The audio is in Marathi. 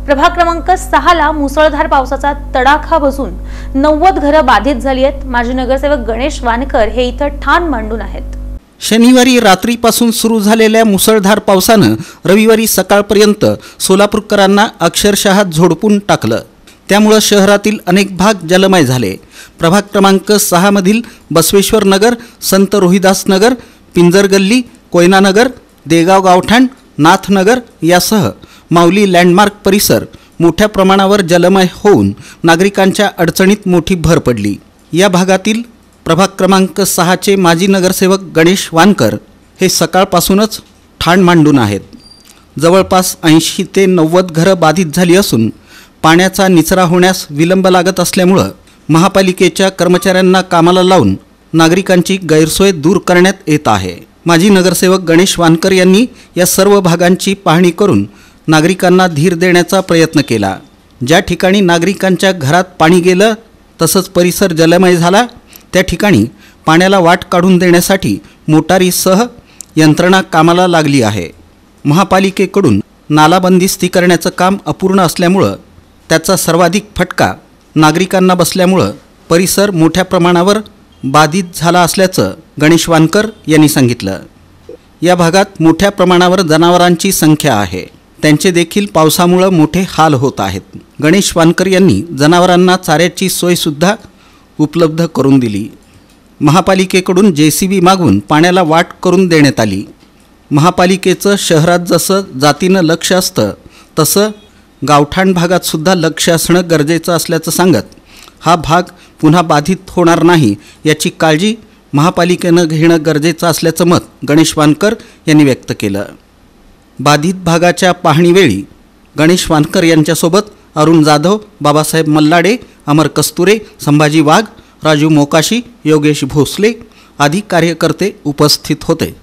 प्रभाग क्रमांक 6 ला मुसळधार पावसाचा तडाखा बसून 90 घरं बाधित झाली आहेत। माजी नगरसेवक गणेश वानकर हे इथं ठाण मांडून आहेत। शनिवारी रात्रीपासून सुरू झालेल्या मुसळधार पावसानं रविवारी सकाळपर्यंत सोलापूरकरांना अक्षरशः झोडपून टाकलं। त्यामुळे शहरातील अनेक भाग जलमय झाले। प्रभाग क्रमांक 6 मधील बसवेश्वर नगर, संत रोहिदास नगर, पिंजर गल्ली, कोयना नगर, देगाव गावठाण, नाथनगर यासह माऊली लँडमार्क परिसर मोठ्या प्रमाणावर जलमय होऊन नागरिकांच्या अडचणीत मोठी भर पडली। या भागातील प्रभाग क्रमांक 6 चे माजी नगरसेवक गणेश वानकर हे सकाळपासूनच ठाण मांडून आहेत। जवळपास 80 ते 90 घरं बाधित झाली असून पाण्याचा निचरा होण्यास विलंब लागत असल्यामुळे महापालिकेच्या कर्मचाऱ्यांना कामाला लावून नागरिकांची गैरसोय दूर करण्यात येत आहे। माजी नगरसेवक गणेश वानकर यांनी या सर्व भागांची पाहणी करून नागरिकांना धीर देण्याचा प्रयत्न केला। ज्या ठिकाणी नागरिकांच्या घरात पाणी गेलं तसंच परिसर जलमय झाला त्या ठिकाणी पाण्याला वाट काढून देण्यासाठी मोटारीसह यंत्रणा कामाला लागली आहे। महापालिकेकडून नाला बंदिस्ती करण्याचं काम अपूर्ण असल्यामुळे त्याचा सर्वाधिक फटका नागरिकांना बसल्यामुळे परिसर मोठ्या प्रमाणावर बाधित झाला असल्याचं गणेश वानकर यांनी सांगितलं। या भागात मोठ्या प्रमाणावर जनावरांची संख्या आहे, त्यांचे देखील पावसामुळे मोठे हाल होत आहेत। गणेश वानकर यांनी जनावरांना चाऱ्याची सोय सुद्धा उपलब्ध करून दिली। महापालिकेकडून JCB मागून पाण्याला वाट करून देण्यात आली। महापालिकेचं शहरात जसं जातीनं लक्ष असतं तसं गावठाण भागात सुद्धा लक्ष असणं गरजेचं असल्याचं सांगत हा भाग पुन्हा बाधित होणार नाही याची काळजी महापालिकेनं घेणं गरजेचं असल्याचं मत गणेश वानकर यांनी व्यक्त केलं। बाधित भागाच्या पाहणीवेळी गणेश वानकर यांच्यासोबत अरुण जाधव, बाबासाहेब मल्लाडे, अमर कस्तुरे, संभाजी वाघ, राजू मोकाशी, योगेश भोसले आदी कार्यकर्ते उपस्थित होते।